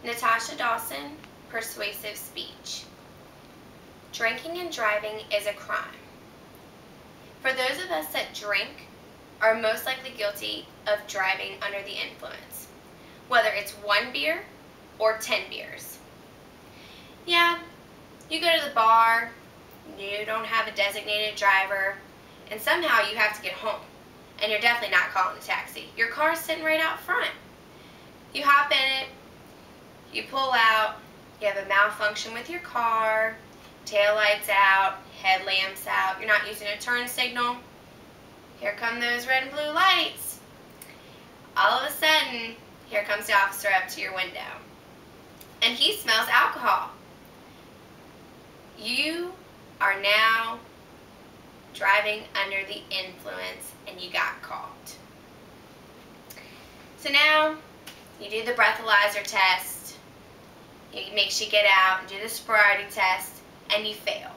Natasha Dawson, Persuasive Speech. Drinking and driving is a crime. For those of us that drink are most likely guilty of driving under the influence, whether it's 1 beer or 10 beers. Yeah, you go to the bar, you don't have a designated driver, and somehow you have to get home, and you're definitely not calling a taxi. Your car's sitting right out front. You hop in it, you pull out, you have a malfunction with your car, taillights out, headlamps out, you're not using a turn signal. Here come those red and blue lights. All of a sudden, here comes the officer up to your window. And he smells alcohol. You are now driving under the influence and you got caught. So now, you do the breathalyzer test. It makes you get out and do the sobriety test, and you fail.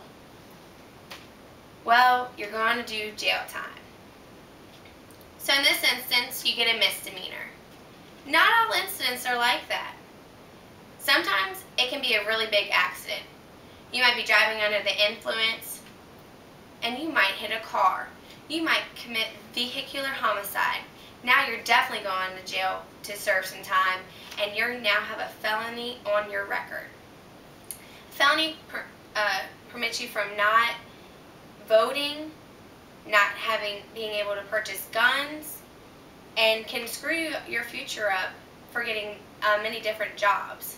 Well, you're going to do jail time. So in this instance, you get a misdemeanor. Not all incidents are like that. Sometimes it can be a really big accident. You might be driving under the influence, and you might hit a car. You might commit vehicular homicide. Now you're definitely going to jail to serve some time, and you now have a felony on your record. Felony permits you from not voting, not being able to purchase guns, and can screw your future up for getting many different jobs.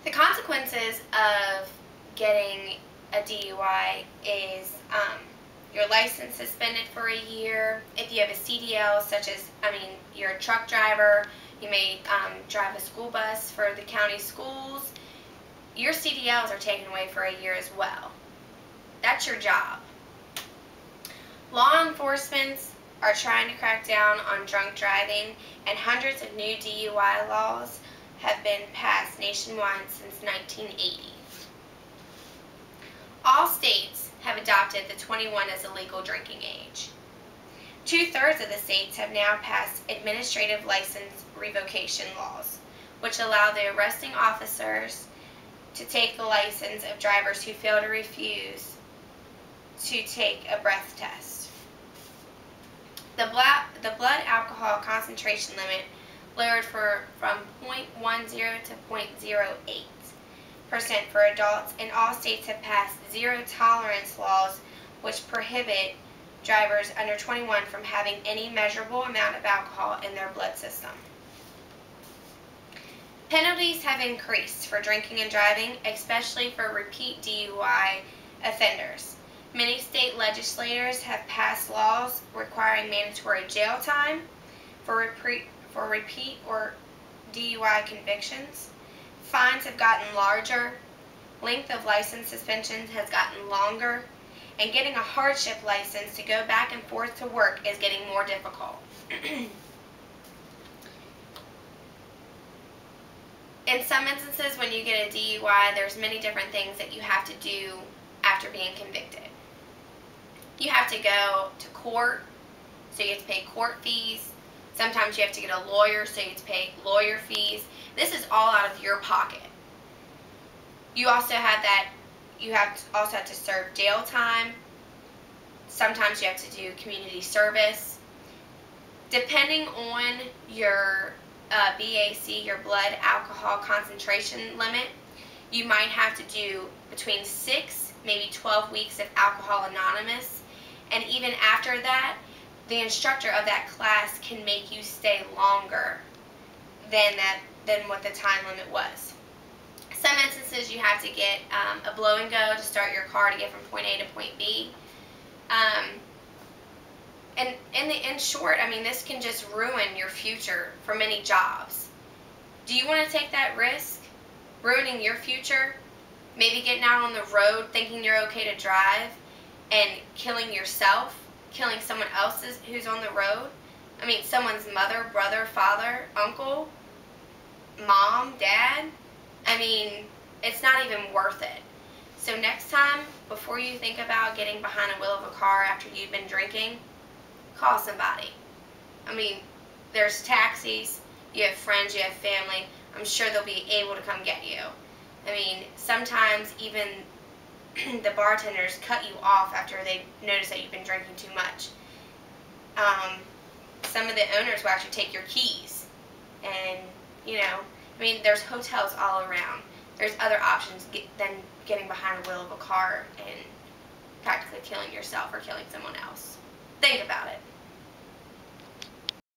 The consequences of getting a DUI is your license suspended for a year. If you have a CDL, such as, you're a truck driver, you may drive a school bus for the county schools, your CDLs are taken away for a year as well. That's your job. Law enforcement are trying to crack down on drunk driving, and hundreds of new DUI laws have been passed nationwide since 1980. All states have adopted the 21 as a legal drinking age. 2/3 of the states have now passed administrative license revocation laws, which allow the arresting officers to take the license of drivers who fail to refuse to take a breath test. The blood alcohol concentration limit lowered from 0.10 to 0.08% for adults, and all states have passed zero tolerance laws which prohibit drivers under 21 from having any measurable amount of alcohol in their blood system. Penalties have increased for drinking and driving, especially for repeat DUI offenders. Many state legislators have passed laws requiring mandatory jail time for repeat or DUI convictions. Fines have gotten larger, length of license suspensions has gotten longer, and getting a hardship license to go back and forth to work is getting more difficult. In some instances, when you get a DUI, there's many different things that you have to do after being convicted. You have to go to court, so you have to pay court fees. Sometimes you have to get a lawyer, so you have to pay lawyer fees. This is all out of your pocket. You also have to serve jail time. Sometimes you have to do community service. Depending on your BAC, your blood alcohol concentration limit, you might have to do between 6, maybe 12 weeks of Alcohol Anonymous, and even after that, the instructor of that class can make you stay longer than what the time limit was. Some instances you have to get a blow and go to start your car to get from point A to point B. And in short, this can just ruin your future for many jobs. Do you want to take that risk? Ruining your future? Maybe getting out on the road thinking you're okay to drive and killing yourself, killing someone else who's on the road? Someone's mother, brother, father, uncle, mom, dad. It's not even worth it. So next time, before you think about getting behind the wheel of a car after you've been drinking, call somebody. There's taxis. you have friends, you have family, I'm sure they'll be able to come get you. I mean, sometimes even the bartenders cut you off after they notice that you've been drinking too much. Some of the owners will actually take your keys. And, you know, I mean, there's hotels all around. There's other options than getting behind the wheel of a car and practically killing yourself or killing someone else. Think about it.